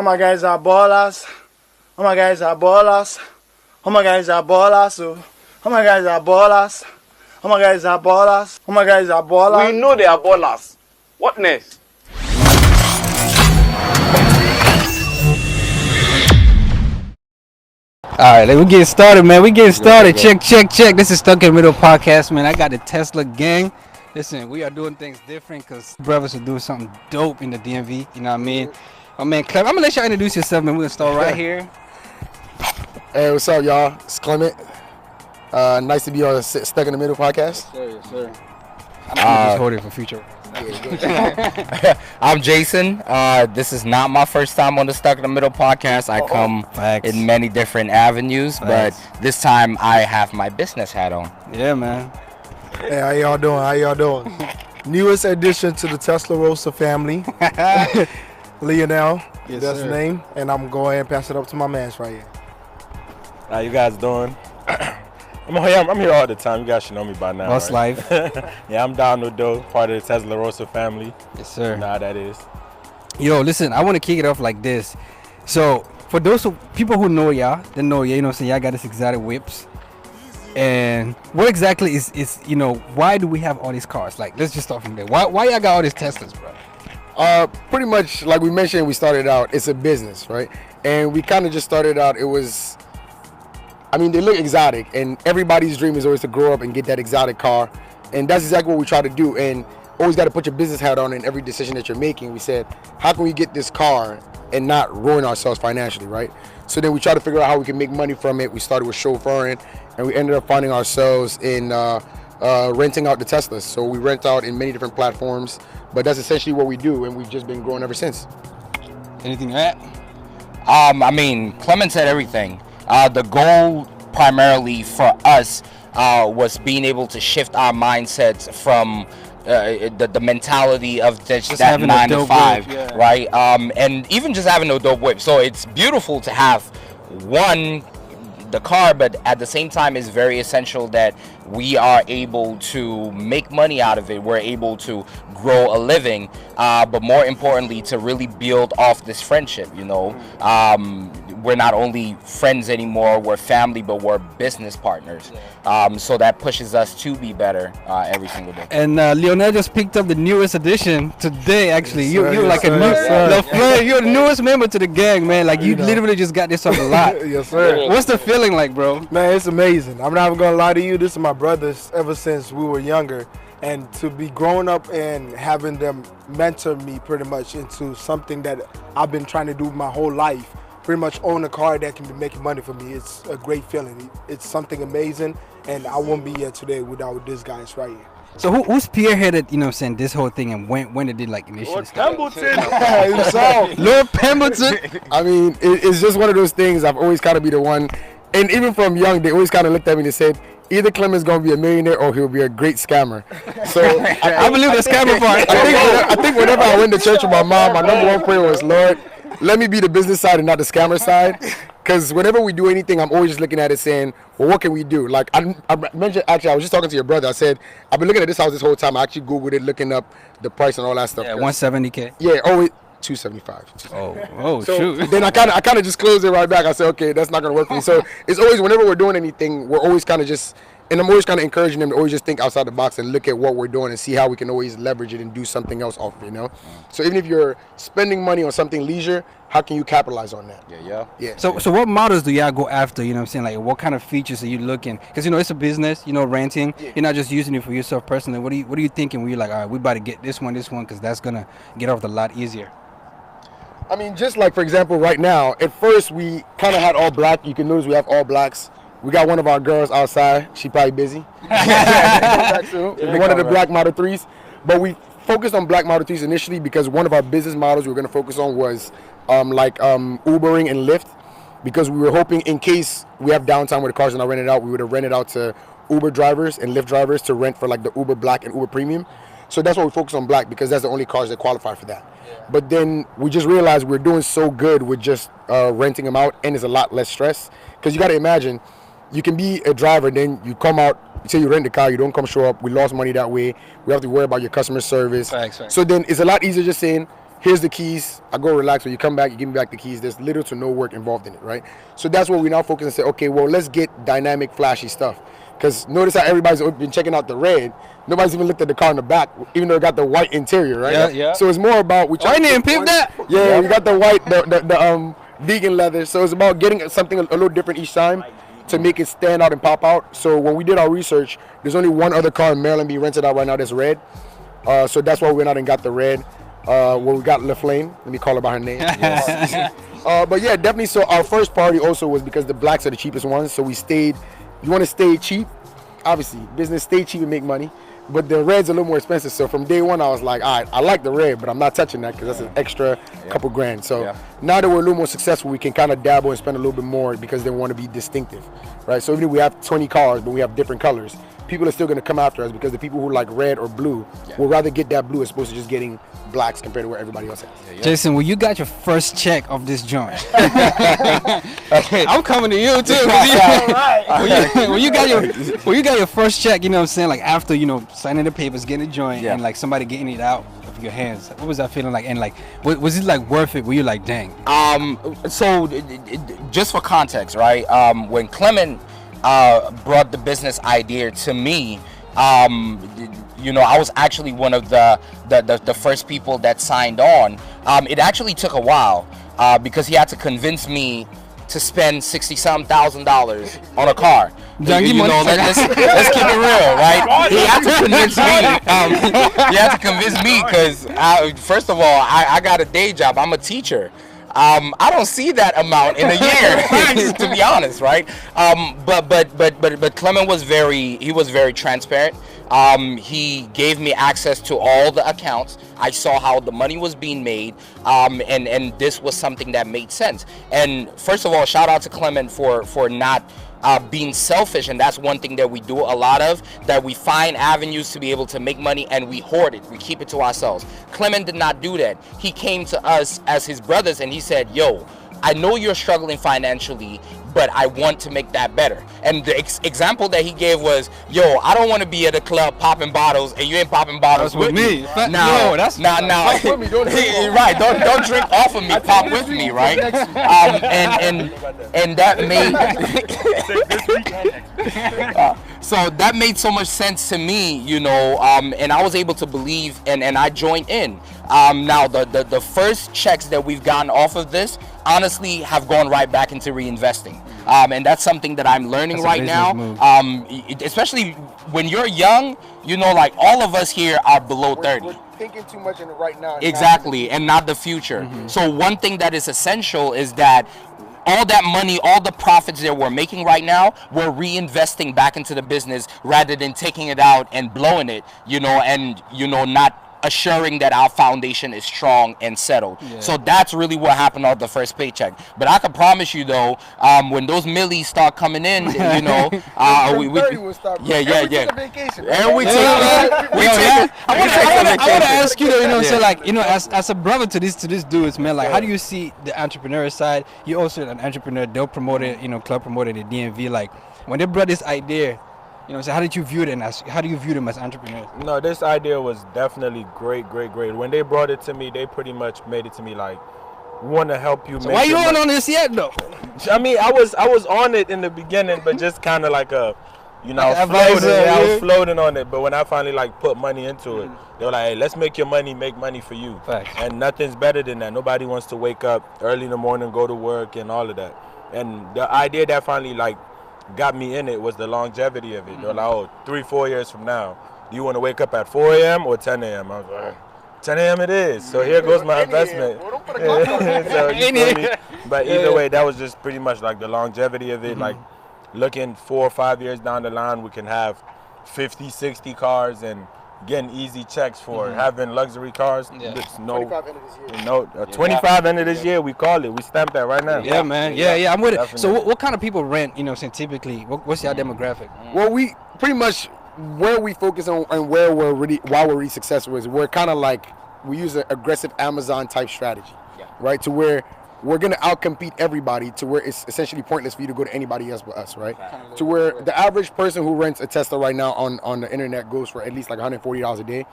All my guys are ballers. All my guys are ballers. All my guys are ballers. All my guys are ballers. All my guys are ballers. All my guys are ballers. We know they are ballers. What next? All right, we getting started, man. We getting started. Check. This is Stuck in the Middle podcast, man. I got the Tesla gang. Listen, we are doing things different because brothers are doing something dope in the DMV. You know what I mean? My man Clem, I'm gonna let y'all introduce yourself, man. We're gonna start right here. Hey, what's up, y'all? It's Clement. Nice to be on the Stuck in the Middle podcast. Yes, sir. I'm gonna just hold it for future. I'm Jason. This is not my first time on the Stuck in the Middle podcast. I come in many different avenues, but this time I have my business hat on. Yeah, man. Hey, how y'all doing? Newest addition to the Tesla Rosa family, Lionel. Yes, that's sir. the name. And I'm going to go ahead and pass it up to my man right here. How you guys doing? I'm here all the time. You guys should know me by now. Boss right? life. Yeah, I'm Donald Doe, part of the Tesla Rosa family. Yes, sir. You know how that is. Yo, listen, I want to kick it off like this. So, for those people who know y'all, they know you know what I'm saying, y'all got this exotic whips. And what exactly is why do we have all these cars? Like, let's just start from there. Why y'all got all these Teslas, bro? Pretty much, like we mentioned, we started out, it's a business, right? And we kind of just started out, they look exotic, and everybody's dream is always to grow up and get that exotic car. And that's exactly what we try to do. And always got to put your business hat on in every decision that you're making. We said, how can we get this car and not ruin ourselves financially, right? So then we try to figure out how we can make money from it. We started with chauffeuring, and we ended up finding ourselves in renting out the Teslas. So we rent out in many different platforms, but that's essentially what we do, and we've just been growing ever since. Anything to add? Clement said everything. The goal primarily for us was being able to shift our mindsets from the mentality of just that 9 to 5, whip, yeah. right? And even just having a dope whip. So it's beautiful to have the car, but at the same time it's very essential that we are able to make money out of it. We're able to grow a living, but more importantly to really build off this friendship. We're not only friends anymore, we're family, but we're business partners. So that pushes us to be better every single day. And Lionel just picked up the newest addition today. Actually, Yes, you're sir, like yes, a new, you're the newest member to the gang, man. Like you literally just got this off a lot. Yes, sir. What's the feeling like, bro? Man, it's amazing. I'm not even going to lie to you. This is my brothers ever since we were younger. And to be growing up and having them mentor me pretty much into something that I've been trying to do my whole life, pretty much own a car that can be making money for me. It's a great feeling. It's something amazing, and I won't be here today without these guys right here. So who spearheaded, this whole thing, and when it did initially start? Lord Pemberton. It's just one of those things. I've always kind of be the one, and even from young, they always kind of looked at me and said, either Clement's gonna be a millionaire or he'll be a great scammer. So I believe the scammer part. I think whenever I went to church with my mom, my number one prayer was, Lord, let me be the business side and not the scammer side. Because whenever we do anything, I'm always just looking at it saying, well, what can we do? Like I mentioned, actually, I was just talking to your brother. I said, I've been looking at this house this whole time. I actually Googled it, looking up the price and all that stuff. Yeah, 170K. Yeah, always 275. Oh, So shoot. then I kind of just closed it right back. I said, okay, that's not gonna work for me. So it's always, whenever we're doing anything, we're always kind of just, and I'm always kind of encouraging them to always just think outside the box and look at what we're doing and see how we can always leverage it and do something else off of it, So even if you're spending money on something leisure, how can you capitalize on that? Yeah. So what models do y'all go after? You know what I'm saying? Like, what kind of features are you looking? Because it's a business. Renting. Yeah. You're not just using it for yourself personally. What are you thinking? Where you're like, all right, we about to get this one, because that's gonna get off the lot easier. Just like, for example, right now, at first we kind of had all black. You can notice we have all blacks. We got one of our girls outside. She probably busy. One of the black Model 3s. But we focused on black Model 3s initially because one of our business models we were going to focus on was Ubering and Lyft, because we were hoping in case we have downtime where the cars are not rented out, we would have rented out to Uber drivers and Lyft drivers to rent for like the Uber Black and Uber Premium. So that's why we focus on black, because that's the only cars that qualify for that. Yeah. But then we just realized we're doing so good with just renting them out, and it's a lot less stress. Because you got to imagine, you can be a driver, then you come out, you say you rent the car, you don't come show up, we lost money that way, we have to worry about your customer service. Thanks. So then it's a lot easier just saying, here's the keys. I go relax. When you come back, you give me back the keys. There's little to no work involved in it, right? So that's where we now focus and say, okay, well, let's get dynamic, flashy stuff. Because notice how everybody's been checking out the red. Nobody's even looked at the car in the back, even though it got the white interior, right? Yeah, yeah. So it's more about I didn't peep that. Yeah, we got the white, the vegan leather. So it's about getting something a little different each time to make it stand out and pop out. So when we did our research, there's only one other car in Maryland being rented out right now that's red. So that's why we went out and got the red. Well, we got LaFlame. Let me call her by her name. But yeah, definitely. So our first priority also was because the blacks are the cheapest ones. So we stayed. You want to stay cheap, obviously. Business, stay cheap and make money. But the red's a little more expensive. So from day one, I was like, all right, I like the red, but I'm not touching that because that's an extra couple grand. So now that we're a little more successful, we can kind of dabble and spend a little bit more because they want to be distinctive, right? So even if we have 20 cars, but we have different colors, people are still going to come after us because the people who like red or blue will rather get that blue as opposed to just getting blacks compared to what everybody else has. Jason, when you got your first check of this joint, I'm coming to you too. When you got your first check, you know what I'm saying, like after, you know, signing the papers, getting the joint, and like somebody getting it out of your hands, what was that feeling like? And like, was it like worth it? Were you like, dang? So just for context, right? When Clement brought the business idea to me, you know, I was actually one of the first people that signed on. It actually took a while because he had to convince me to spend $60,000 on a car. You know, let's keep it real, right? He had to convince me. He had to convince me because, first of all, I got a day job. I'm a teacher. I don't see that amount in a year, to be honest, right? But Clement was very transparent. He gave me access to all the accounts. I saw how the money was being made, and this was something that made sense. And first of all, shout out to Clement for not being selfish, and that's one thing that we do a lot of, that we find avenues to be able to make money and we hoard it, we keep it to ourselves. Clement did not do that. He came to us as his brothers and he said, yo, I know you're struggling financially, but I want to make that better. And the example that he gave was, yo, I don't want to be at a club popping bottles and you ain't popping bottles with me. Now, right, don't drink off of me, pop with me, right? And that made so that made so much sense to me, you know, and I was able to believe, and I joined in. Now the first checks that we've gotten off of this honestly have gone right back into reinvesting, and that's something that I'm learning right now. Especially when you're young, you know, like all of us here are below 30. We're thinking too much in the right now. Exactly, and not the future. So one thing that is essential is that all that money, all the profits that we're making right now, we're reinvesting back into the business rather than taking it out and blowing it, you know, and, you know, not assuring that our foundation is strong and settled. So that's really what happened on the first paycheck. But I can promise you though, when those millies start coming in, you know, we will start. yeah. Vacation. And we take I want to ask you though, you know, what I'm saying, like, you know, as a brother to these dudes, man, like, how do you see the entrepreneur side? You also an entrepreneur. They'll promote it, you know, club promoted the DMV. Like, when they brought this idea, you know, so how did you view them how do you view them as entrepreneurs? No, this idea was definitely great. When they brought it to me, they pretty much made it to me like, we want to help you. So why you on this yet though? I mean, I was on it in the beginning, but just kind of like a, you know, like I was floating on it. But when I finally like put money into it, they were like, hey, let's make your money make money for you. Facts. And nothing's better than that. Nobody wants to wake up early in the morning, go to work and all of that. And the idea that finally like got me in it was the longevity of it. They're like, oh, 3-4 years from now, do you want to wake up at 4 a.m. or 10 a.m.? I was like, 10 a.m. it is. So here goes my investment. But either way, that was just pretty much like the longevity of it. Like looking 4 or 5 years down the line, we can have 50, 60 cars and getting easy checks for having luxury cars. There's no 25 end of this year. 25 end of this year, we call it. We stamp that right now. Yeah, man. Yeah, I'm with Definitely. it. So what kind of people rent, you know, saying typically, what's your demographic? Well, we pretty much where we focus on and why we're really successful is we're kind of like, we use an aggressive Amazon type strategy, right? To where we're going to outcompete everybody to where it's essentially pointless for you to go to anybody else but us, right? To where the average person who rents a Tesla right now on the internet goes for at least like $140 a day.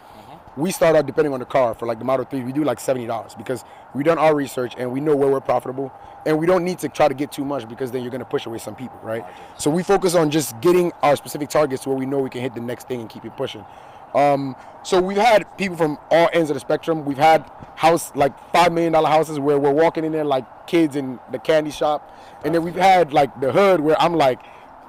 we start out, depending on the car, for like the Model 3, we do like $70 because we done our research and we know where we're profitable, and we don't need to try to get too much because then you're going to push away some people, right? So we focus on just getting our specific targets to where we know we can hit the next thing and keep it pushing. So we've had people from all ends of the spectrum. We've had like $5 million houses where we're walking in there like kids in the candy shop, and then we've had like the hood where I'm like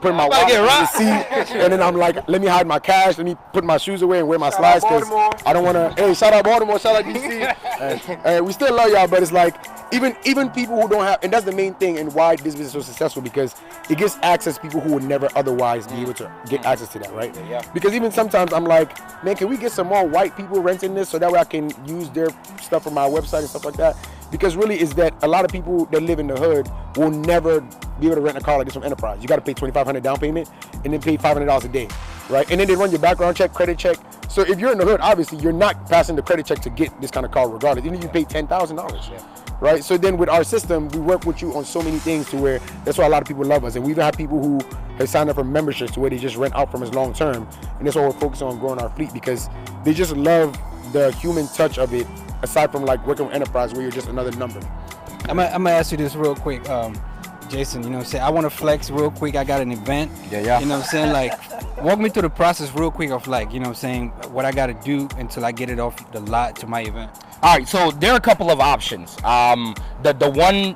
putting my wallet in the seat, and then I'm like, let me hide my cash, let me put my shoes away and wear my slides because I don't want to. Hey, shout out Baltimore, shout out DC. And we still love y'all, but it's like even people who don't have, and that's the main thing and why this business is so successful, because it gives access to people who would never otherwise be able to get access to that, right? Yeah. Because even sometimes I'm like, man, can we get some more white people renting this so that way I can use their stuff from my website and stuff like that? Because really is that a lot of people that live in the hood will never be able to rent a car like this from Enterprise. You got to pay $2,500 down payment and then pay $500 a day, right? And then they run your background check, credit check. So if you're in the hood, obviously you're not passing the credit check to get this kind of car regardless. Even if you pay $10,000, right? So then with our system, we work with you on so many things to where that's why a lot of people love us. And we even have people who have signed up for memberships to where they just rent out from us long term. And that's why we're focusing on growing our fleet, because they just love the human touch of it, aside from like working with Enterprise where you're just another number. I'm gonna ask you this real quick, Jason. You know what I'm saying? I want to flex real quick. I got an event. Yeah. You know what I'm saying? Like, walk me through the process real quick of like, you know what I'm saying, what I got to do until I get it off the lot to my event. All right, so there are a couple of options. The one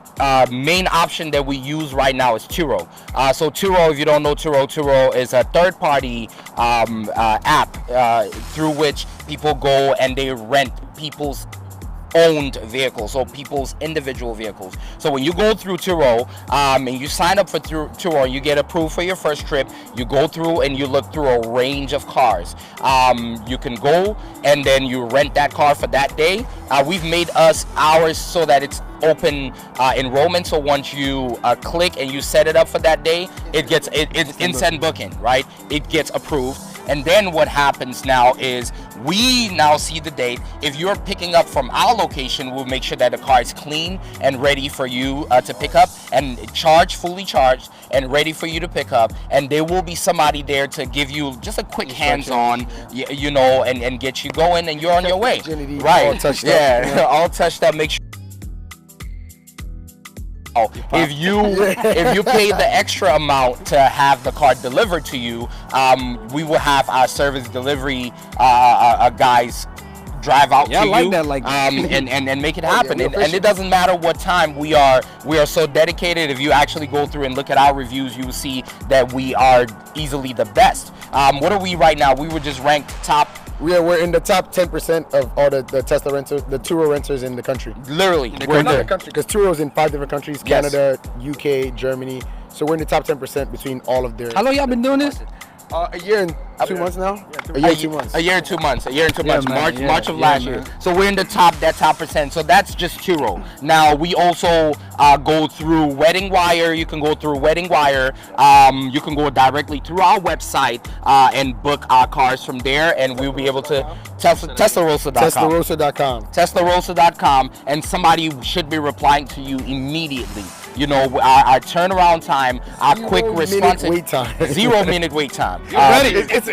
main option that we use right now is Turo. So Turo, if you don't know Turo is a third-party app through which people go and they rent people's owned vehicles, so people's individual vehicles. So when you go through Turo and you sign up for Turo, you get approved for your first trip. You go through and you look through a range of cars. You can go and then you rent that car for that day. We've made ours so that it's open enrollment. So once you click and you set it up for that day, it's instant booking, right? It gets approved. And then what happens now is we now see the date. If you're picking up from our location, we'll make sure that the car is clean and ready for you to pick up and fully charged and ready for you to pick up. And there will be somebody there to give you just a quick hands-on, you know, and get you going, and you're on your way. Right. All touched up. Yeah, all touched up. Make sure. If you pay the extra amount to have the car delivered to you, we will have our service delivery guys drive out to I like you, that, like and make it happen. And it doesn't matter what time. We are so dedicated. If you actually go through and look at our reviews, you will see that we are easily the best. What are we right now? We were just ranked top. We're in the top 10% of all the Tesla renters, the Turo renters in the country. Literally, We're in the country because Turo's in 5 different countries: Canada, UK, Germany. So we're in the top 10% between all of their. How long y'all been doing this? A year and 2 months now. A year and 2 months. A year and 2 months. Man, March of last year. So we're in the top 10%. So that's just Turo. Now we also go through Wedding Wire. You can go through Wedding Wire. You can go directly through our website and book our cars from there, and we'll be able to TeslaRosa.com. TeslaRosa.com. TeslaRosa.com, and somebody should be replying to you immediately. You know, our turnaround time, our quick response. 0 minute wait time. 0 minute wait time.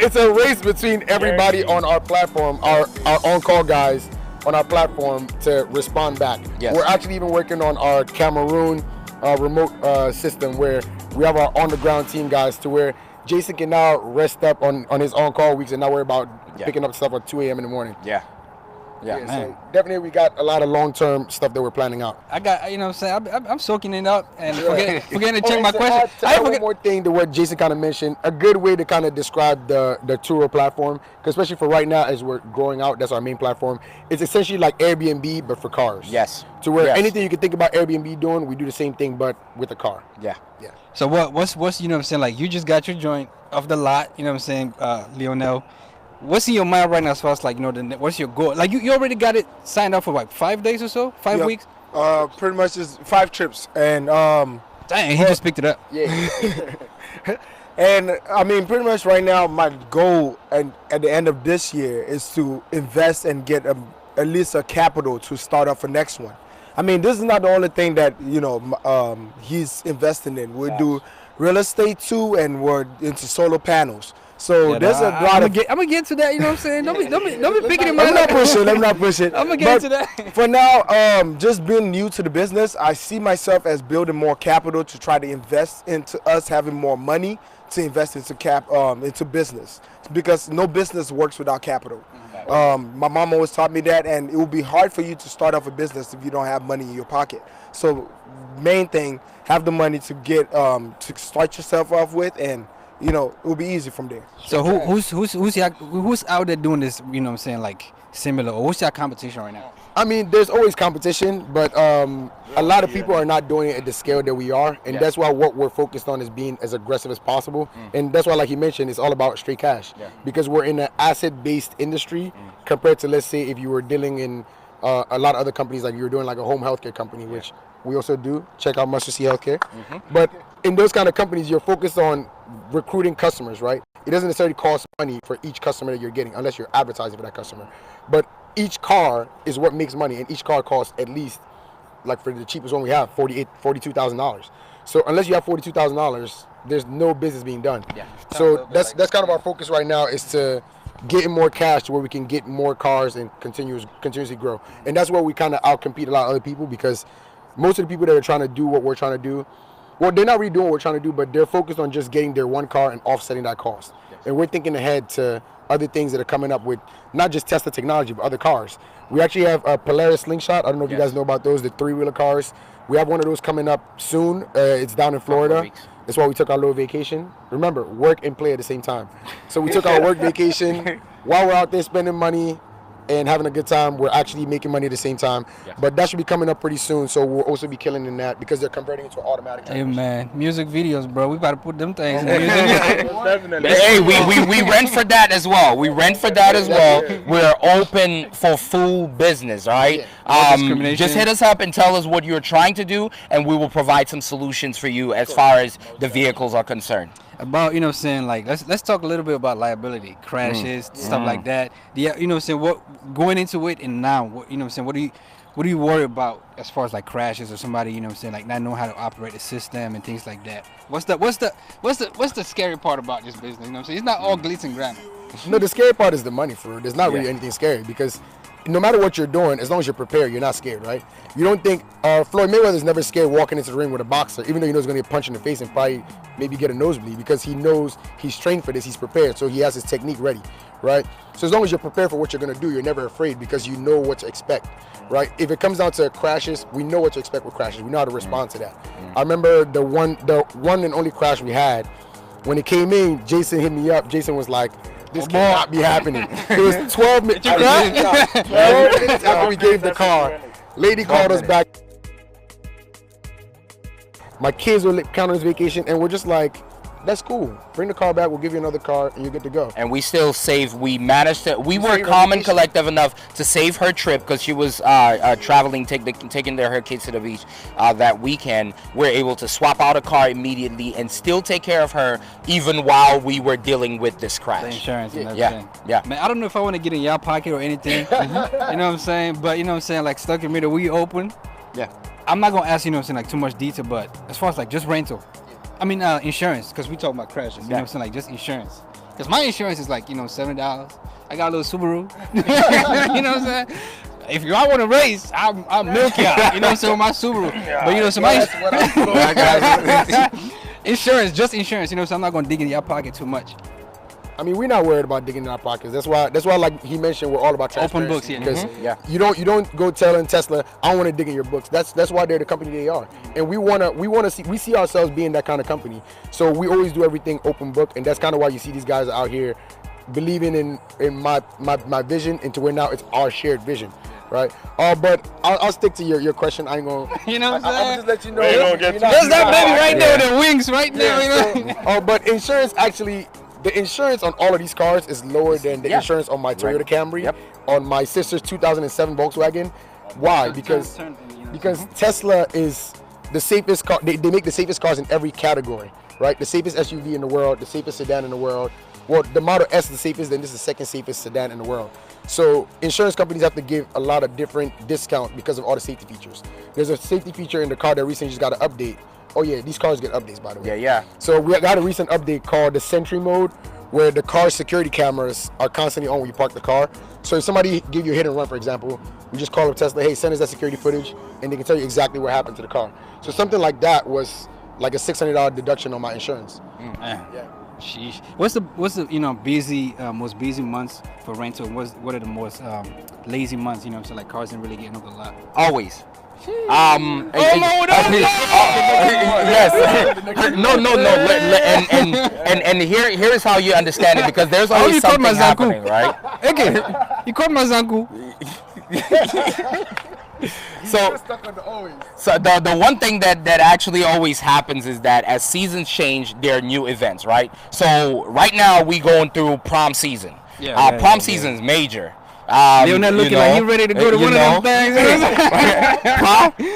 It's a race between everybody on our platform, our on-call guys on our platform to respond back. Yes. We're actually even working on our Cameroon remote system where we have our on-the-ground team guys to where Jason can now rest up on his on-call weeks and not worry about picking up stuff at 2 a.m. in the morning. Yeah. Yeah, so definitely we got a lot of long-term stuff that we're planning out. I got, you know what I'm saying, I'm soaking it up and forgetting to check my question. Add one more thing to what Jason kind of mentioned, a good way to kind of describe the Turo platform, because especially for right now as we're growing out, that's our main platform. It's essentially like Airbnb, but for cars. Yes. To where anything you can think about Airbnb doing, we do the same thing, but with a car. Yeah. Yeah. So what's you know what I'm saying, like you just got your joint off the lot, you know what I'm saying, Lionel. What's in your mind right now as far as like, you know, what's your goal? Like you already got it signed up for like 5 days or so? 5 weeks? Pretty much just 5 trips. And dang, he just picked it up. Yeah. and I mean, pretty much right now, my goal and at the end of this year is to invest and get at least a capital to start up for next one. I mean, this is not the only thing that, you know, he's investing in. We do real estate too, and we're into solar panels. So there's a lot of. I'm gonna get to that. You know what I'm saying? Don't be picking in my. Let me not push it. I'm gonna get to that. For now, just being new to the business, I see myself as building more capital to try to invest into us having more money to invest into business, because no business works without capital. My mom always taught me that, and it will be hard for you to start off a business if you don't have money in your pocket. So, main thing, have the money to get to start yourself off with, and it will be easy from there. So who's out there doing this? You know what I'm saying, like similar, or what's your competition right now? I mean, there's always competition, but a lot of people are not doing it at the scale that we are, and that's why what we're focused on is being as aggressive as possible. And that's why, like you mentioned, it's all about straight cash, because we're in an asset-based industry compared to, let's say, if you were dealing in a lot of other companies, like you were doing like a home healthcare company, which we also do. Check out Mustard Seed Healthcare. But in those kind of companies, you're focused on recruiting customers, right? It doesn't necessarily cost money for each customer that you're getting, unless you're advertising for that customer. But each car is what makes money, and each car costs at least, like for the cheapest one we have, $42,000. So unless you have $42,000, there's no business being done. So that's kind of our focus right now, is to getting more cash to where we can get more cars and continuously grow. And that's where we kind of outcompete a lot of other people, because most of the people that are trying to do what we're trying to do, well, they're not really doing what we're trying to do, but they're focused on just getting their one car and offsetting that cost. And we're thinking ahead to other things that are coming up with not just Tesla technology, but other cars. We actually have a Polaris Slingshot. I don't know if you guys know about those, the 3-wheeler cars. We have one of those coming up soon. It's down in Florida. That's why we took our little vacation. Remember, work and play at the same time. So we took our work vacation. While we're out there spending money and having a good time, we're actually making money at the same time. But that should be coming up pretty soon, so we'll also be killing in that, because they're converting into automatic transmission. Hey man, music videos, bro. We gotta put them things in Hey, we rent for that as well. We're open for full business, all right? Just hit us up and tell us what you're trying to do, and we will provide some solutions for you as far as the vehicles are concerned. About, you know what I'm saying, like let's talk a little bit about liability, crashes, stuff like that. Yeah, you know what I'm saying, what going into it and now, what, you know what I'm saying, what do you worry about as far as like crashes or somebody, you know what I'm saying, like not knowing how to operate the system and things like that? What's the scary part about this business? You know what I'm saying? It's not all glitz and glamour. No, the scary part is the money, for real. There's not really anything scary, because no matter what you're doing, as long as you're prepared, you're not scared, right? You don't think Floyd Mayweather's never scared walking into the ring with a boxer, even though he knows he's going to get punched in the face and probably maybe get a nosebleed, because he knows he's trained for this, he's prepared, so he has his technique ready, right? So as long as you're prepared for what you're going to do, you're never afraid, because you know what to expect, right? If it comes down to crashes, we know what to expect with crashes. We know how to respond to that. I remember the one and only crash we had. When it came in, Jason hit me up. Jason was like, this cannot be happening. It was 12 minutes. 12 minutes after we gave the car. Lady called us back. My kids were counting his vacation, and we're just like, that's cool. Bring the car back. We'll give you another car, and you're good to go. And we still saved. We managed to. We were calm and collective enough to save her trip, because she was traveling, taking her kids to the beach that weekend. We're able to swap out a car immediately and still take care of her, even while we were dealing with this crash. The insurance and everything. Yeah. Man, I don't know if I want to get in your pocket or anything. You know what I'm saying? But you know what I'm saying? Like, stuck in the middle, we open. Yeah. I'm not gonna ask, you know what I'm saying, like too much detail, but as far as like just rental. I mean, insurance, because we talking about crashes, you know what I'm saying, like just insurance. Because my insurance is like, $7. I got a little Subaru. You know what I'm saying? If y'all want to race, I'll milk y'all, you know what I'm saying, with my Subaru. But you know, so my insurance, just insurance, you know, so I'm not going to dig in your pocket too much. I mean, we're not worried about digging in our pockets. That's why, like he mentioned, we're all about transparency. Open books, because you don't go telling Tesla, I don't want to dig in your books. That's why they're the company they are, and we see ourselves being that kind of company. So we always do everything open book, and that's kind of why you see these guys out here believing in my vision, and to where now it's our shared vision. Right. But I'll stick to your question. I ain't gonna. You know what I'm saying? I'll just let you know. There's that baby right there with the wings right there. You know? But insurance actually. The insurance on all of these cars is lower than the insurance on my Toyota Camry, on my sister's 2007 Volkswagen. Why? Because Tesla is the safest car. They make the safest cars in every category, right? The safest SUV in the world, the safest sedan in the world. Well, the Model S is the safest, then this is the second safest sedan in the world. So insurance companies have to give a lot of different discount because of all the safety features. There's a safety feature in the car that recently just got an update. Oh yeah, these cars get updates, by the way. Yeah. So we got a recent update called the Sentry Mode, where the car security cameras are constantly on when you park the car. So if somebody give you a hit and run, for example, we just call up Tesla, hey, send us that security footage, and they can tell you exactly what happened to the car. So something like that was like a $600 deduction on my insurance. Yeah. Sheesh. What's the most busy months for rental? What are the most lazy months? So like cars didn't really get over the lot. Always. Yes. No. And here's how you understand it, because there's always something happening, right? Okay, you called my zanku. So the one thing that actually always happens is that as seasons change, there are new events, right? So right now we going through prom season. Prom season is major. They're not looking like you ready to go to one of them things.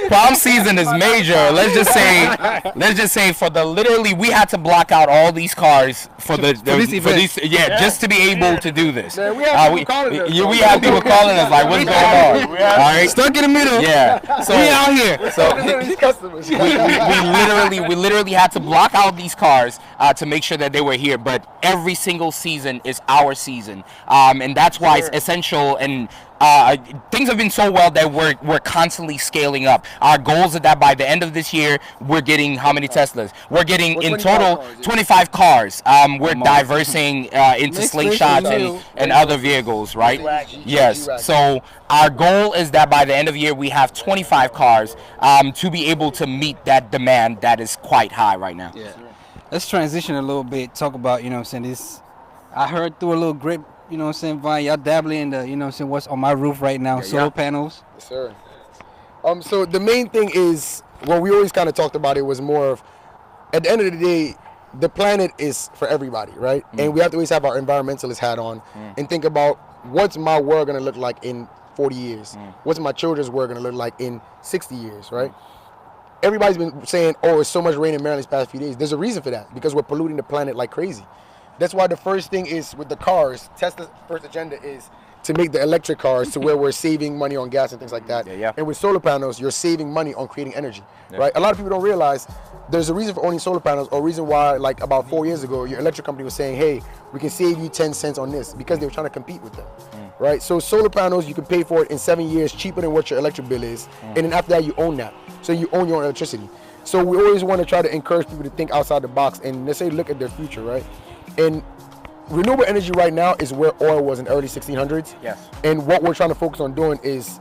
Prom season is major. Let's just say for literally we had to block out all these cars for these just to be able to do this. Man, we have people calling us like, what's going on? All right, stuck in the middle. Yeah, so we out here. So we literally had to block out these cars to make sure that they were here. But every single season is our season, and that's why it's essential. And things have been so well that we're constantly scaling up. Our goals are that by the end of this year, we're getting how many Teslas? We're getting in total 25 cars. We're diversing into slingshots and other vehicles, right? Yes. So our goal is that by the end of the year, we have 25 cars to be able to meet that demand that is quite high right now. Yeah. Let's transition a little bit. Talk about, this. I heard through a little grip, Vine, y'all dabbling in the, what's on my roof right now, solar panels. Yes, sir. So the main thing is, what we always kind of talked about, it was more of, at the end of the day, the planet is for everybody, right? And we have to always have our environmentalist hat on and think about, what's my world going to look like in 40 years? What's my children's world going to look like in 60 years, right? Everybody's been saying, oh, it's so much rain in Maryland these past few days. There's a reason for that, because we're polluting the planet like crazy. That's why the first thing is with the cars, Tesla's first agenda is to make the electric cars to where we're saving money on gas and things like that. And with solar panels, you're saving money on creating energy, right? A lot of people don't realize there's a reason for owning solar panels, or a reason why, like about 4 years ago, your electric company was saying, hey, we can save you 10 cents on this, because they were trying to compete with them, right? So solar panels, you can pay for it in 7 years cheaper than what your electric bill is. And then after that, you own that. So you own your own electricity. So we always want to try to encourage people to think outside the box and let's say look at their future, right? And renewable energy right now is where oil was in the early 1600s. Yes. And what we're trying to focus on doing is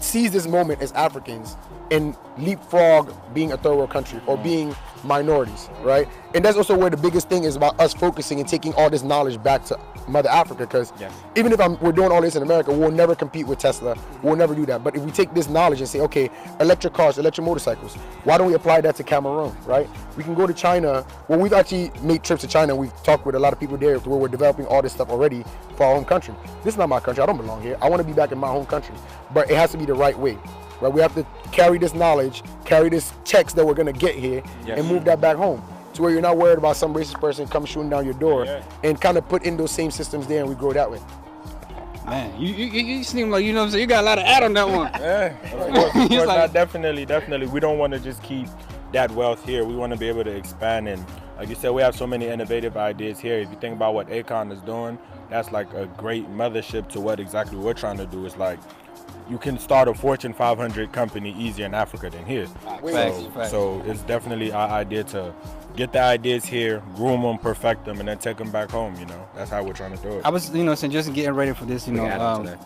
seize this moment as Africans and leapfrog being a third world country or being minorities, right? And that's also where the biggest thing is about us focusing and taking all this knowledge back to Mother Africa, because even if we're doing all this in America, we'll never compete with Tesla. We'll never do that. But if we take this knowledge and say, okay, electric cars, electric motorcycles, why don't we apply that to Cameroon, right? We can go to China. Well, we've actually made trips to China. We've talked with a lot of people there where we're developing all this stuff already for our home country. This is not my country. I don't belong here. I want to be back in my home country. But it has to be the right way, right? We have to carry this knowledge, carry this checks that we're going to get here and move that back home, to where you're not worried about some racist person come shooting down your door, and kind of put in those same systems there, and we grow that way. Man, you seem like, you got a lot of add on that one. Of course, like, definitely. We don't want to just keep that wealth here. We want to be able to expand, and like you said, we have so many innovative ideas here. If you think about what Akon is doing, that's like a great mothership to what exactly we're trying to do. It's like, you can start a Fortune 500 company easier in Africa than here. So it's definitely our idea to get the ideas here, groom them, perfect them, and then take them back home. That's how we're trying to do it. I was, just getting ready for this. Go ahead.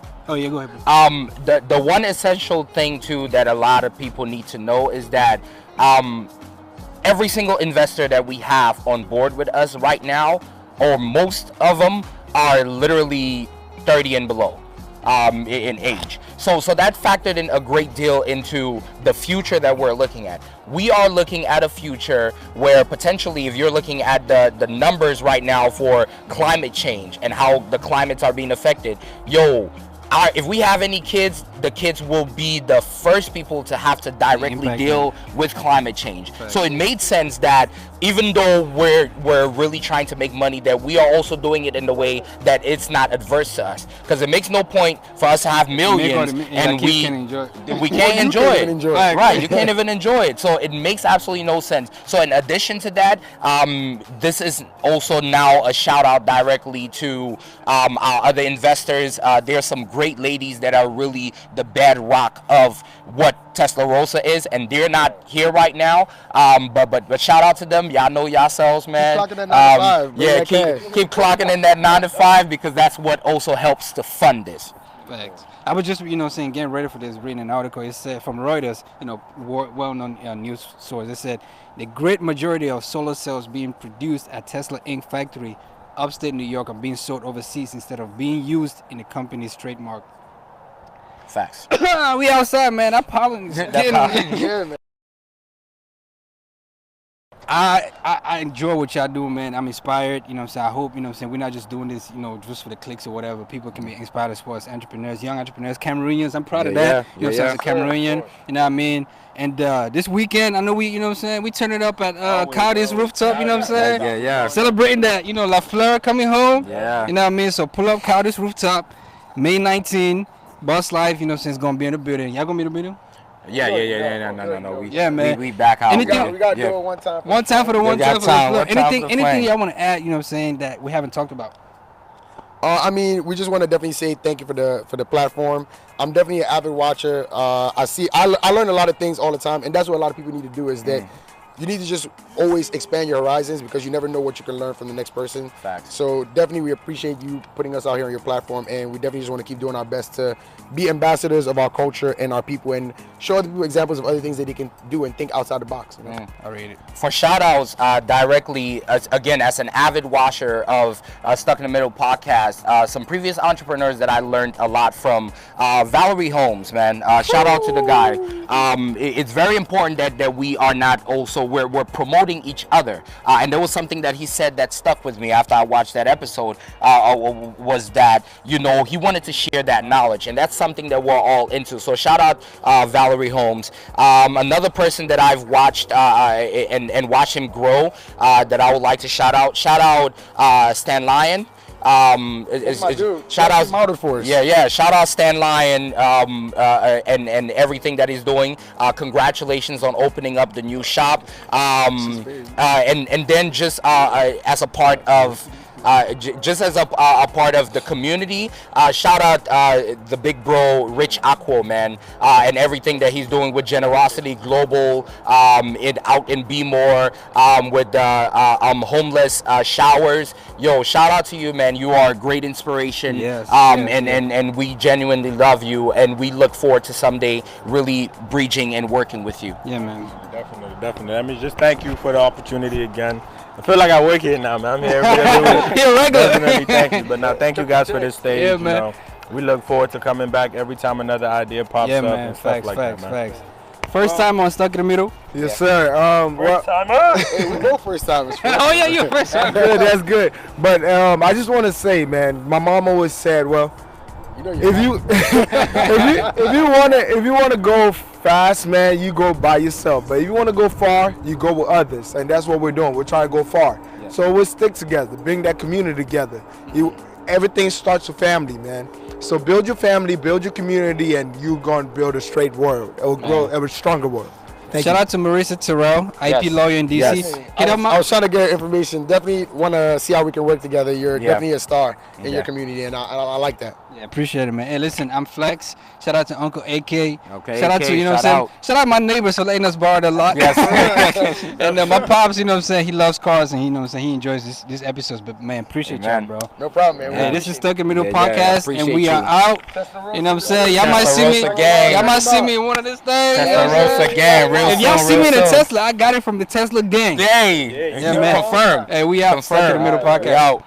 The one essential thing too that a lot of people need to know is that every single investor that we have on board with us right now, or most of them, are literally 30 and below. In age. So that factored in a great deal into the future that we're looking at. We are looking at a future where potentially, if you're looking at the numbers right now for climate change and how the climates are being affected, if we have any kids, the kids will be the first people to have to directly deal with climate change. So it made sense that even though we're really trying to make money, that we are also doing it in the way that it's not adverse to us, because it makes no point for us to have millions and we can't enjoy it. Right, you can't even enjoy it. So it makes absolutely no sense. So in addition to that, this is also now a shout out directly to our other investors. There are some great ladies that are really the bedrock of what Tesla Rosa is, and they're not here right now. But shout out to them. Y'all know yourselves, man. Keep clocking that 9 to 5. Yeah, keep clocking in that 9 to 5, because that's what also helps to fund this. Facts. I was just, saying, getting ready for this, reading an article. It said from Reuters, well-known news source. It said the great majority of solar cells being produced at Tesla Inc. factory, upstate New York, are being sold overseas instead of being used in the company's trademark. Facts. We outside, man. I'm pollen. Yeah, man. I enjoy what y'all do, man. I'm inspired, I hope, we're not just doing this, just for the clicks or whatever. People can be inspired as far as entrepreneurs, young entrepreneurs, Cameroonians. I'm proud of that. As a Cameroonian, you know what I mean? And this weekend, I know we turn it up at Cody's rooftop, Yeah. Celebrating that, La Fleur coming home. Yeah. You know what I mean? So pull up Cody's rooftop, May 19, Bus Life, it's going to be in the building. Y'all going to be in the building? Yeah. No. Man. We back out. We got to do it one time. One time for the one time for the flip. Anything y'all want to add, saying that we haven't talked about? We just want to definitely say thank you for the platform. I'm definitely an avid watcher. I learn a lot of things all the time, and that's what a lot of people need to do, is that you need to just always expand your horizons, because you never know what you can learn from the next person. Facts. So definitely we appreciate you putting us out here on your platform, and we definitely just want to keep doing our best to be ambassadors of our culture and our people, and show other people examples of other things that they can do and think outside the box. I read it. For shout outs directly, as an avid watcher of Stuck in the Middle podcast, some previous entrepreneurs that I learned a lot from, Valerie Holmes, man. Shout out to the guy. It's very important that we are not also, we're promoting each other. And there was something that he said that stuck with me after I watched that episode, was that, he wanted to share that knowledge. And that's something that we're all into. So shout out Valerie Holmes. Another person that I've watched and watched him grow, that I would like to shout out Stan Lyon. Shout out for us. Yeah. Shout out Stan Lyon and everything that he's doing. Congratulations on opening up the new shop. And then just as a part of. Just as a part of the community, shout out the big bro Rich Aqua, man, and everything that he's doing with Generosity Global, out in Bmore, with homeless showers. Yo, shout out to you, man. You are a great inspiration. Yes. And we genuinely love you, and we look forward to someday really bridging and working with you. Yeah, man. Definitely. Let me just thank you for the opportunity again. I feel like I work here now, man. I'm here every day. Definitely thank you. But now, thank you guys for this stage. Yeah, man. We look forward to coming back every time another idea pops up and stuff like that, man. Facts. First time on Stuck in the Middle? Yes, sir. First timer. Hey, we both first timers. Oh, yeah, you're first time. That's good. But I just want to say, man, my mom always said, well, if you want to go fast, man, you go by yourself. But if you want to go far, you go with others, and that's what we're doing. We're trying to go far. Yeah. So we'll stick together, bring that community together. Everything starts with family, man. So build your family, build your community, and you're gonna build a straight world. It will grow a stronger world. Shout out to Marissa Terrell, IP lawyer in DC. Yes. I was trying to get information. Definitely want to see how we can work together. You're definitely a star in your community, and I like that. Yeah, appreciate it, man. Hey, listen, I'm Flex. Shout out to Uncle AK. Okay. Shout out to, shout out my neighbors for letting us borrow the lot. Yes. And my pops, he loves cars, and he enjoys this episodes. But man, appreciate y'all, bro. No problem, man. Hey, this is Stuck in the Middle podcast, and we are out. You know what I'm saying? Y'all might see me. Y'all might see me in one of these things. Tesla Rosa gang, real If y'all see me in the Tesla, I got it from the Tesla gang. Yeah, man. Confirmed. Hey, we out. Stuck in the Middle podcast. We out.